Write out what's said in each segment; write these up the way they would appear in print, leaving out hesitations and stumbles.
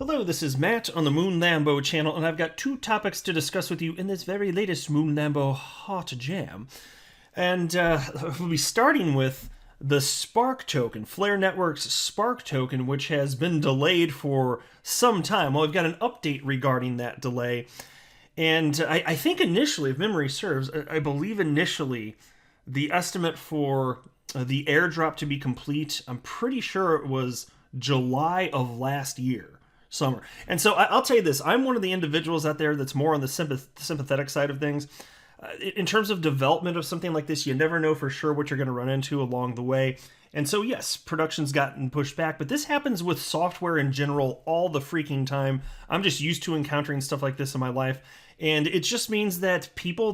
Hello, this is Matt on the Moon Lambo channel, and I've got two topics to discuss with you in this very latest Moon Lambo Hot Jam. And we'll be starting with the Spark token, Flare Network's Spark token, which has been delayed for some time. Well, we've got an update regarding that delay. And I think initially, if memory serves, I believe initially the estimate for the airdrop to be complete, I'm pretty sure it was July of last year. Summer. And so I'll tell you this, I'm one of the individuals out there that's more on the sympathetic side of things. In terms of development of something like this, you never know for sure what you're going to run into along the way. And so yes, production's gotten pushed back, but this happens with software in general all the freaking time. I'm just used to encountering stuff like this in my life. And it just means that people,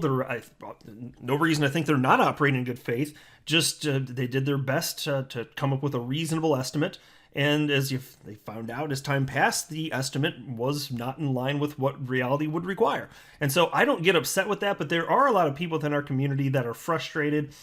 no reason to think they're not operating in good faith, just they did their best to come up with a reasonable estimate. And as they found out as time passed, the estimate was not in line with what reality would require. And so I don't get upset with that, but there are a lot of people within our community that are frustrated.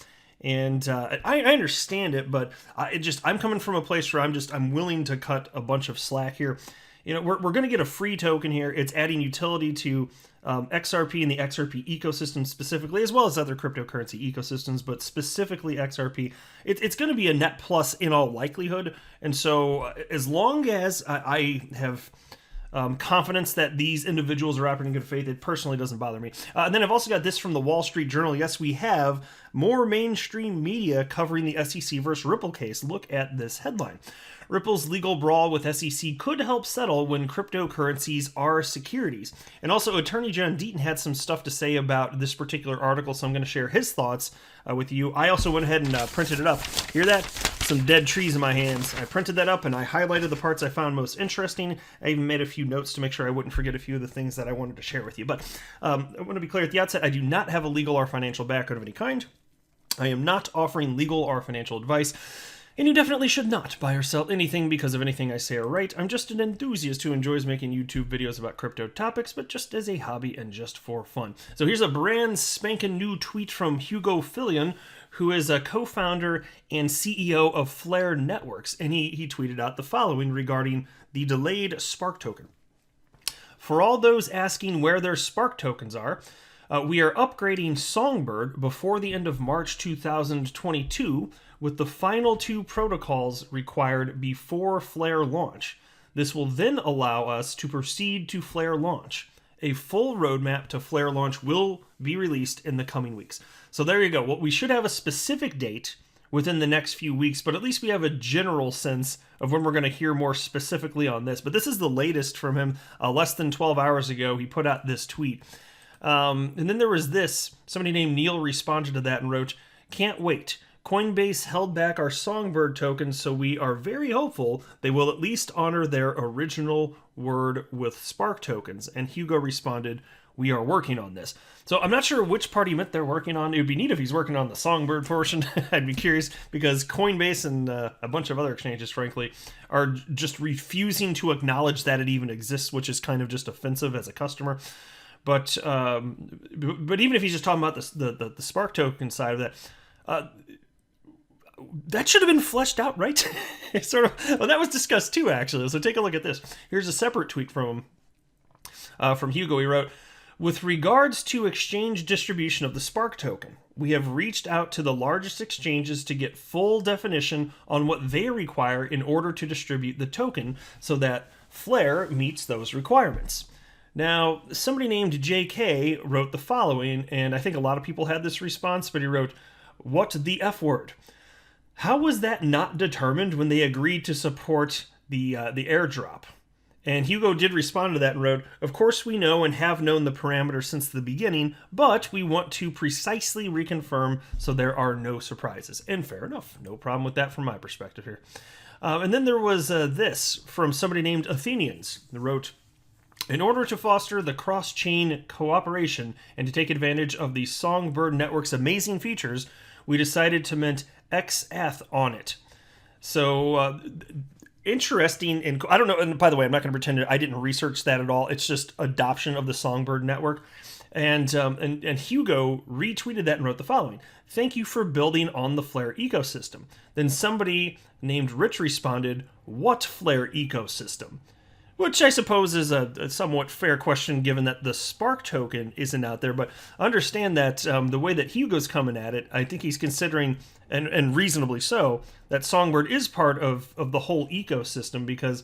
And I understand it, but I'm coming from a place where I'm willing to cut a bunch of slack here. You know, we're going to get a free token here. It's adding utility to XRP and the XRP ecosystem specifically, as well as other cryptocurrency ecosystems, but specifically XRP. It's going to be a net plus in all likelihood. And so as long as I have confidence that these individuals are operating in good faith, it personally doesn't bother me. And then I've also got this from the Wall Street Journal. Yes, we have more mainstream media covering the SEC versus Ripple case. Look at this headline. Ripple's legal brawl with SEC could help settle when cryptocurrencies are securities. And also, Attorney John Deaton had some stuff to say about this particular article, so I'm going to share his thoughts with you. I also went ahead and printed it up. Hear that? Some dead trees in my hands. I printed that up and I highlighted the parts I found most interesting. I even made a few notes to make sure I wouldn't forget a few of the things that I wanted to share with you. But I want to be clear at the outset, I do not have a legal or financial background of any kind. I am not offering legal or financial advice. And you definitely should not buy or sell anything because of anything I say or write. I'm just an enthusiast who enjoys making YouTube videos about crypto topics, but just as a hobby and just for fun. So here's a brand spanking new tweet from Hugo Fillion, who is a co-founder and CEO of Flare Networks. And he tweeted out the following regarding the delayed Spark token. For all those asking where their Spark tokens are, we are upgrading Songbird before the end of March 2022 with the final two protocols required before Flare launch. This will then allow us to proceed to Flare launch. A full roadmap to Flare launch will be released in the coming weeks. So there you go. Well, we should have a specific date within the next few weeks, but at least we have a general sense of when we're going to hear more specifically on this. But this is the latest from him. Less than 12 hours ago, he put out this tweet. And then there was this. Somebody named Neil responded to that and wrote, "Can't wait. Coinbase held back our Songbird tokens, so we are very hopeful they will at least honor their original word with Spark tokens." And Hugo responded, "We are working on this." So I'm not sure which part he meant they're working on. It would be neat if he's working on the Songbird portion. I'd be curious because Coinbase and a bunch of other exchanges, frankly, are just refusing to acknowledge that it even exists, which is kind of just offensive as a customer. But even if he's just talking about the Spark token side of that, that should have been fleshed out, right? Sort of. Well, that was discussed too, actually. So take a look at this. Here's a separate tweet from Hugo. He wrote, "With regards to exchange distribution of the Spark token, we have reached out to the largest exchanges to get full definition on what they require in order to distribute the token so that Flare meets those requirements." Now, somebody named JK wrote the following, and I think a lot of people had this response, but he wrote, "What the F word? How was that not determined when they agreed to support the airdrop?" And Hugo did respond to that and wrote, "Of course we know and have known the parameters since the beginning, but we want to precisely reconfirm so there are no surprises." And fair enough. No problem with that from my perspective here. And then there was this from somebody named Athenians that wrote, "In order to foster the cross-chain cooperation and to take advantage of the Songbird network's amazing features, we decided to mint XETH on it." So interesting, and I don't know, and by the way, I'm not going to pretend I didn't research that at all. It's just adoption of the Songbird network. And Hugo retweeted that and wrote the following: "Thank you for building on the Flare ecosystem." Then somebody named Rich responded, "What Flare ecosystem?" Which I suppose is a somewhat fair question given that the Spark token isn't out there. But understand that the way that Hugo's coming at it, I think he's considering, and reasonably so, that Songbird is part of the whole ecosystem because,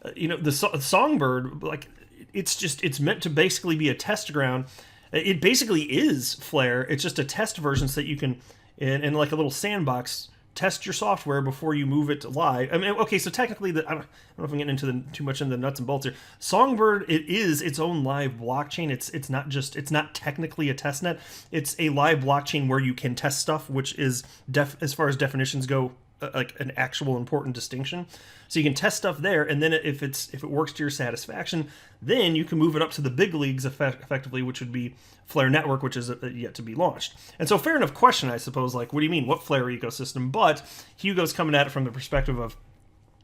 the Songbird, like, it's meant to basically be a test ground. It basically is Flare. It's just a test version so that you can, in like a little sandbox, test your software before you move it to live. I mean, okay, so technically, I don't know if I'm getting into too much into the nuts and bolts here. Songbird, it is its own live blockchain. It's not technically a test net. It's a live blockchain where you can test stuff, which is as far as definitions go, like an actual important distinction. So you can test stuff there, and then if it works to your satisfaction, then you can move it up to the big leagues effectively, which would be Flare Network, which is yet to be launched. And so fair enough question, I suppose, like, what do you mean, what Flare ecosystem? But Hugo's coming at it from the perspective of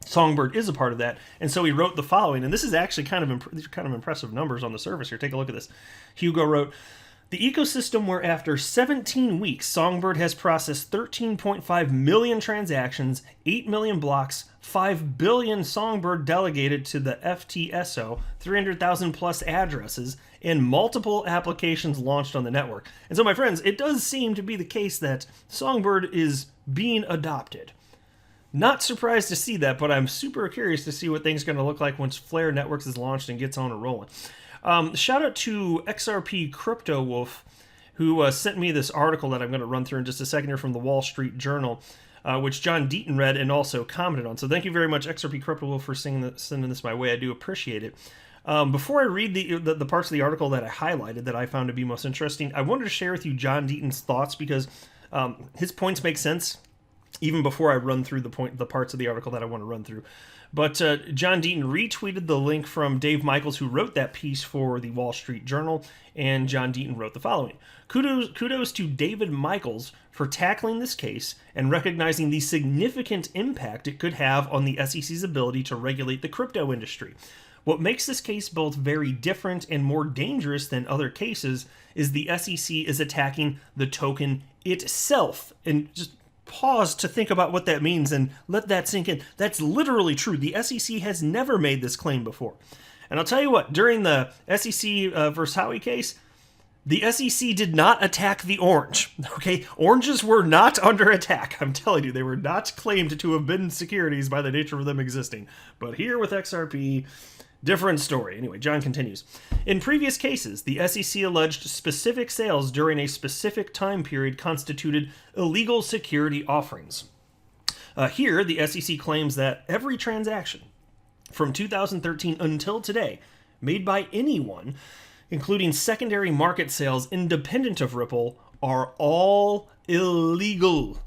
Songbird is a part of that, and so he wrote the following, and this is actually these are kind of impressive numbers on the surface here. Take a look at this. Hugo wrote, the ecosystem where after 17 weeks, Songbird has processed 13.5 million transactions, 8 million blocks, 5 billion Songbird delegated to the FTSO, 300,000 plus addresses, and multiple applications launched on the network. And so, my friends, it does seem to be the case that Songbird is being adopted. Not surprised to see that, but I'm super curious to see what things are going to look like once Flare Networks is launched and gets on a rolling. Shout out to XRP Crypto Wolf, who sent me this article that I'm going to run through in just a second here from the Wall Street Journal, which John Deaton read and also commented on. So thank you very much, XRP Crypto Wolf, for sending this my way. I do appreciate it. Before I read the parts of the article that I highlighted that I found to be most interesting, I wanted to share with you John Deaton's thoughts because his points make sense even before I run through the parts of the article that I want to run through. But John Deaton retweeted the link from Dave Michaels, who wrote that piece for the Wall Street Journal, and John Deaton wrote the following. Kudos to David Michaels for tackling this case and recognizing the significant impact it could have on the SEC's ability to regulate the crypto industry. What makes this case both very different and more dangerous than other cases is the SEC is attacking the token itself. And just pause to think about what that means and let that sink in. That's literally true. The SEC has never made this claim before. And I'll tell you what, during the SEC versus Howey case, the SEC did not attack the orange. Okay, oranges were not under attack. I'm telling you, they were not claimed to have been securities by the nature of them existing. But here with XRP, different story. Anyway, John continues. In previous cases, the SEC alleged specific sales during a specific time period constituted illegal security offerings. Here, the SEC claims that every transaction from 2013 until today made by anyone, including secondary market sales independent of Ripple, are all illegal.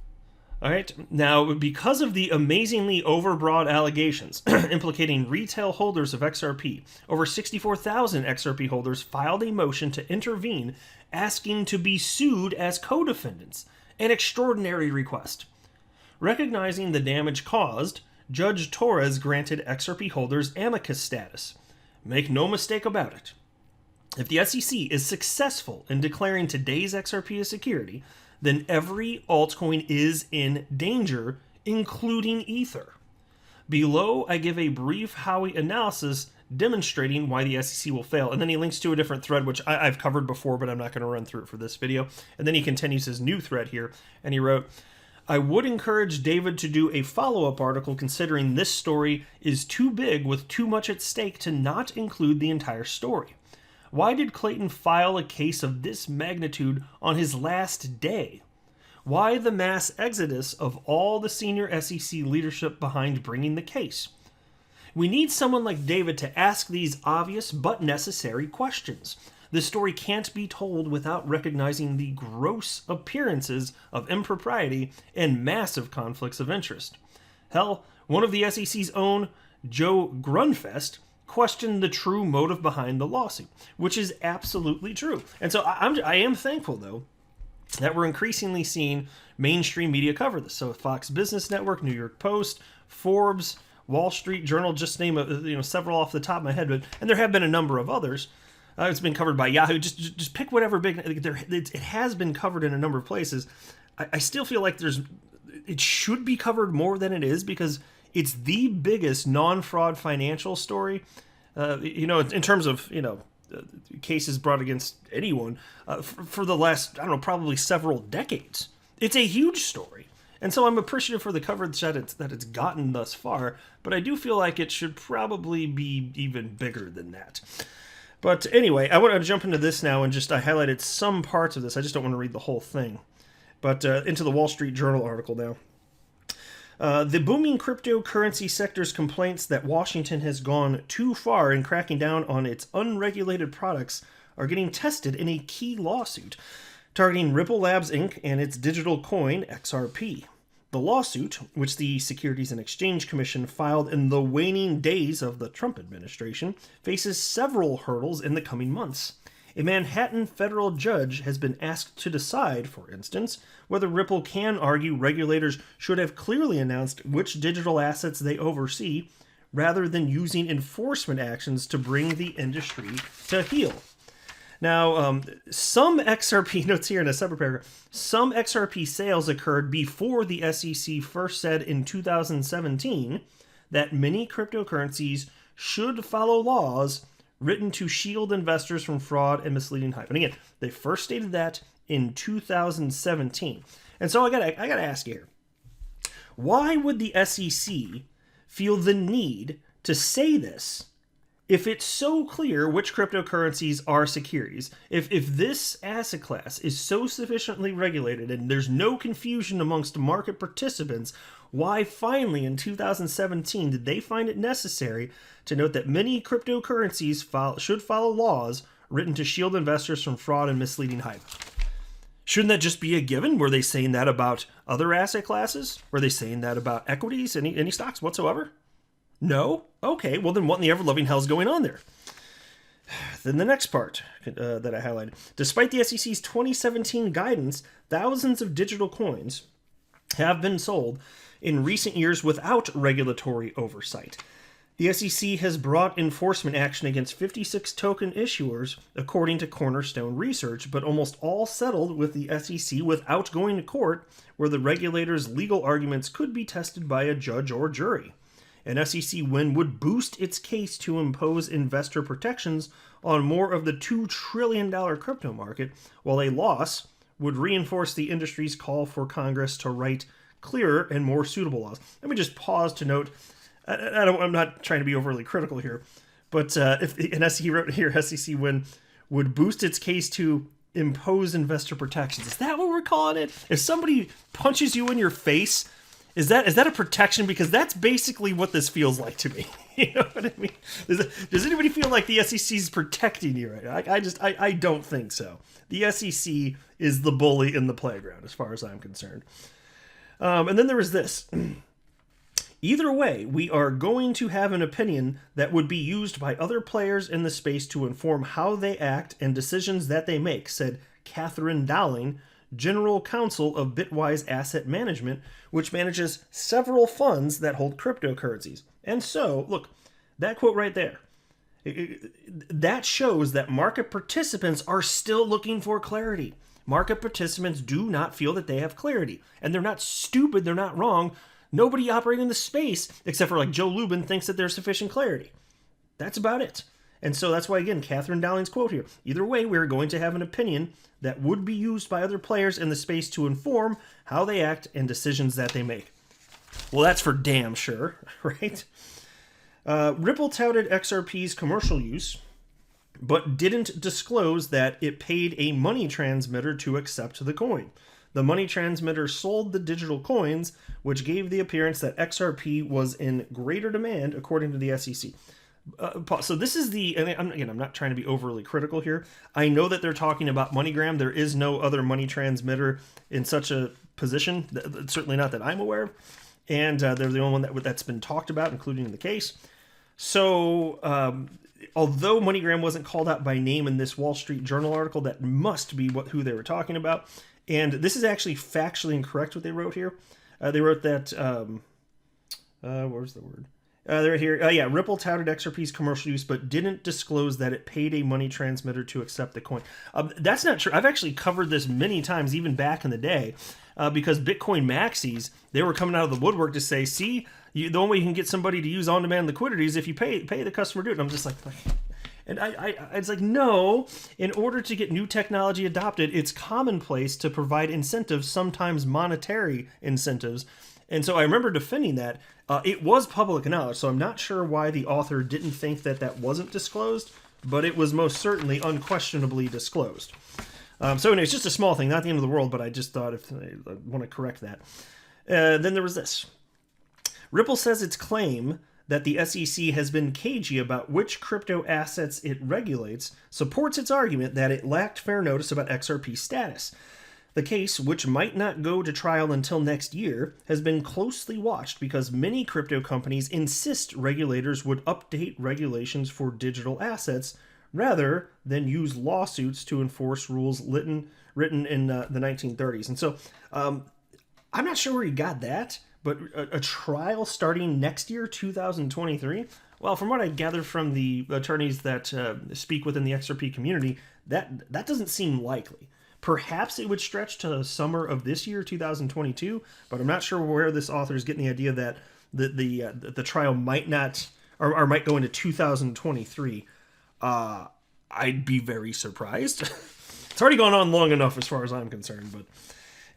All right. Now, because of the amazingly overbroad allegations implicating retail holders of XRP, over 64,000 XRP holders filed a motion to intervene, asking to be sued as co-defendants, an extraordinary request. Recognizing the damage caused, Judge Torres granted XRP holders amicus status. Make no mistake about it. If the SEC is successful in declaring today's XRP a security, then every altcoin is in danger, including Ether. Below, I give a brief Howey analysis demonstrating why the SEC will fail. And then he links to a different thread, which I've covered before, but I'm not going to run through it for this video. And then he continues his new thread here, and he wrote, I would encourage David to do a follow-up article considering this story is too big with too much at stake to not include the entire story. Why did Clayton file a case of this magnitude on his last day? Why the mass exodus of all the senior SEC leadership behind bringing the case? We need someone like David to ask these obvious but necessary questions. This story can't be told without recognizing the gross appearances of impropriety and massive conflicts of interest. Hell, one of the SEC's own, Joe Grunfest, questioned the true motive behind the lawsuit, which is absolutely true. And so I am thankful, though, that we're increasingly seeing mainstream media cover this. So Fox Business Network, New York Post, Forbes, Wall Street Journal, just name several off the top of my head, and there have been a number of others. It's been covered by Yahoo. Just pick whatever big. It has been covered in a number of places. I still feel like it should be covered more than it is because it's the biggest non-fraud financial story in terms of, cases brought against anyone for the last, I don't know, probably several decades. It's a huge story. And so I'm appreciative for the coverage that it's gotten thus far, but I do feel like it should probably be even bigger than that. But anyway, I want to jump into this now, and I highlighted some parts of this. I just don't want to read the whole thing. But into the Wall Street Journal article now. The booming cryptocurrency sector's complaints that Washington has gone too far in cracking down on its unregulated products are getting tested in a key lawsuit targeting Ripple Labs Inc. and its digital coin, XRP. The lawsuit, which the Securities and Exchange Commission filed in the waning days of the Trump administration, faces several hurdles in the coming months. A Manhattan federal judge has been asked to decide, for instance, whether Ripple can argue regulators should have clearly announced which digital assets they oversee, rather than using enforcement actions to bring the industry to heel. Now, some XRP, notes here in a separate paragraph, some XRP sales occurred before the SEC first said in 2017 that many cryptocurrencies should follow laws written to shield investors from fraud and misleading hype. And again, they first stated that in 2017. And so I gotta ask you here, why would the SEC feel the need to say this if it's so clear which cryptocurrencies are securities? If this asset class is so sufficiently regulated and there's no confusion amongst market participants, why finally in 2017 did they find it necessary to note that many cryptocurrencies should follow laws written to shield investors from fraud and misleading hype? Shouldn't that just be a given? Were they saying that about other asset classes? Were they saying that about equities, any stocks whatsoever? No? Okay, well then what in the ever-loving hell is going on there? Then the next part that I highlighted. Despite the SEC's 2017 guidance, thousands of digital coins have been sold in recent years without regulatory oversight. The SEC has brought enforcement action against 56 token issuers, according to Cornerstone Research, but almost all settled with the SEC without going to court, where the regulator's legal arguments could be tested by a judge or jury. An SEC win would boost its case to impose investor protections on more of the $2 trillion crypto market, while a loss would reinforce the industry's call for Congress to write clearer and more suitable laws. Let me just pause to note, I'm not trying to be overly critical here, but if an SEC wrote here, SEC win would boost its case to impose investor protections. Is that what we're calling it? If somebody punches you in your face, is that a protection? Because that's basically what this feels like to me. You know what I mean? Does anybody feel like the SEC is protecting you right now? I don't think so. The SEC is the bully in the playground, as far as I'm concerned. And then there was this. Either way, we are going to have an opinion that would be used by other players in the space to inform how they act and decisions that they make, said Catherine Dowling, General Counsel of Bitwise Asset Management, which manages several funds that hold cryptocurrencies. And so, look, that quote right there, that shows that market participants are still looking for clarity. Market participants do not feel that they have clarity. And they're not stupid, they're not wrong. Nobody operating in the space, except for like Joe Lubin, thinks that there's sufficient clarity. That's about it. And so that's why, again, Catherine Dowling's quote here. Either way, we're going to have an opinion that would be used by other players in the space to inform how they act and decisions that they make. Well, that's for damn sure, right? Ripple touted XRP's commercial use, but didn't disclose that it paid a money transmitter to accept the coin. The money transmitter sold the digital coins, which gave the appearance that XRP was in greater demand, according to the SEC. So this is I'm not trying to be overly critical here. I know that they're talking about MoneyGram. There is no other money transmitter in such a position, certainly not that I'm aware of. And they're the only one that's been talked about, including in the case. So although MoneyGram wasn't called out by name in this Wall Street Journal article, that must be who they were talking about. And this is actually factually incorrect what they wrote here. They wrote that, where's the word? They're here. Yeah, Ripple touted XRP's commercial use, but didn't disclose that it paid a money transmitter to accept the coin. That's not true. I've actually covered this many times, even back in the day, because Bitcoin maxis, they were coming out of the woodwork to say, see, the only way you can get somebody to use on-demand liquidity is if you pay the customer to do it. And I'm just like and it's like, no, in order to get new technology adopted, it's commonplace to provide incentives, sometimes monetary incentives. And so I remember defending that. It was public knowledge, so I'm not sure why the author didn't think that that wasn't disclosed, but it was most certainly unquestionably disclosed. So anyway, it's just a small thing, not the end of the world, but I just thought I want to correct that. Then there was this. Ripple says its claim that the SEC has been cagey about which crypto assets it regulates supports its argument that it lacked fair notice about XRP status. The case, which might not go to trial until next year, has been closely watched because many crypto companies insist regulators would update regulations for digital assets rather than use lawsuits to enforce rules written in the 1930s. And so I'm not sure where he got that, but a trial starting next year, 2023? Well, from what I gather from the attorneys that speak within the XRP community, that doesn't seem likely. Perhaps it would stretch to summer of this year, 2022, but I'm not sure where this author is getting the idea that the trial might not or might go into 2023. I'd be very surprised. It's already gone on long enough as far as I'm concerned, but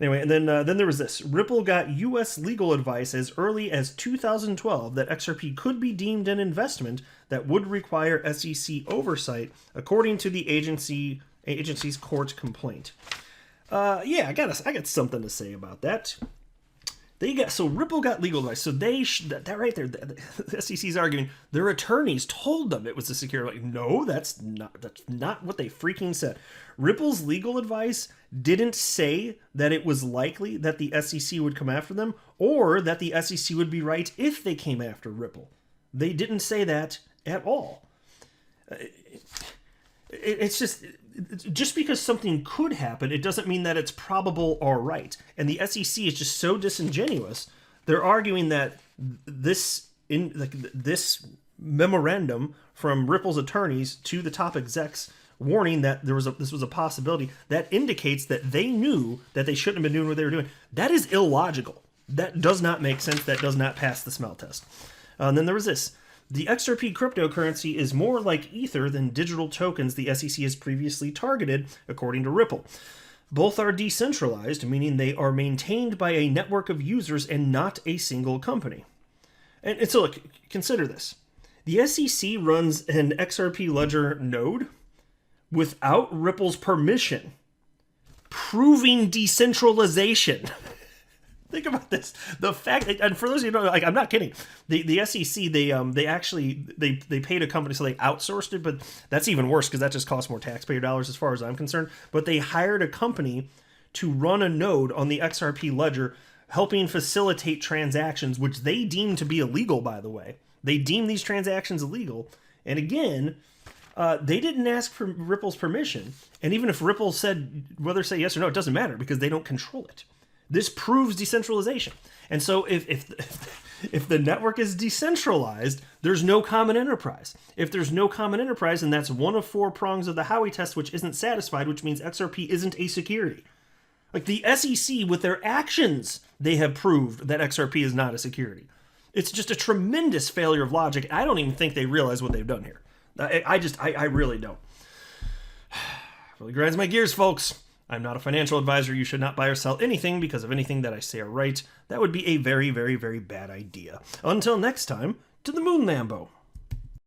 anyway. And then there was this. Ripple got U.S. legal advice as early as 2012 that XRP could be deemed an investment that would require SEC oversight, according to the agency's court complaint. Yeah, I got something to say about that. Ripple got legal advice. So that right there, the SEC's arguing their attorneys told them it was a security. Like, no, that's not what they freaking said. Ripple's legal advice didn't say that it was likely that the SEC would come after them or that the SEC would be right if they came after Ripple. They didn't say that at all. It's just because something could happen, it doesn't mean that it's probable or right. And the SEC is just so disingenuous. They're arguing that this memorandum from Ripple's attorneys to the top execs warning that this was a possibility, that indicates that they knew that they shouldn't have been doing what they were doing. That is illogical. That does not make sense. That does not pass the smell test. And then there was this. The XRP cryptocurrency is more like Ether than digital tokens the SEC has previously targeted, according to Ripple. Both are decentralized, meaning they are maintained by a network of users and not a single company. And so look, consider this. The SEC runs an XRP ledger node without Ripple's permission, proving decentralization. Think about this. The fact, and for those of you who don't know, like, I'm not kidding. The SEC, they actually paid a company, so they outsourced it, but that's even worse because that just costs more taxpayer dollars as far as I'm concerned. But they hired a company to run a node on the XRP ledger, helping facilitate transactions, which they deem to be illegal, by the way. They deem these transactions illegal. And again, they didn't ask for Ripple's permission. And even if Ripple said, whether say yes or no, it doesn't matter because they don't control it. This proves decentralization. And so if the network is decentralized, there's no common enterprise. If there's no common enterprise, and that's one of 4 prongs of the Howey test, which isn't satisfied, which means XRP isn't a security. Like the SEC, with their actions, they have proved that XRP is not a security. It's just a tremendous failure of logic. I don't even think they realize what they've done here. I really don't. Really grinds my gears, folks. I'm not a financial advisor. You should not buy or sell anything because of anything that I say or write. That would be a very, very, very bad idea. Until next time, to the moon, Lambo.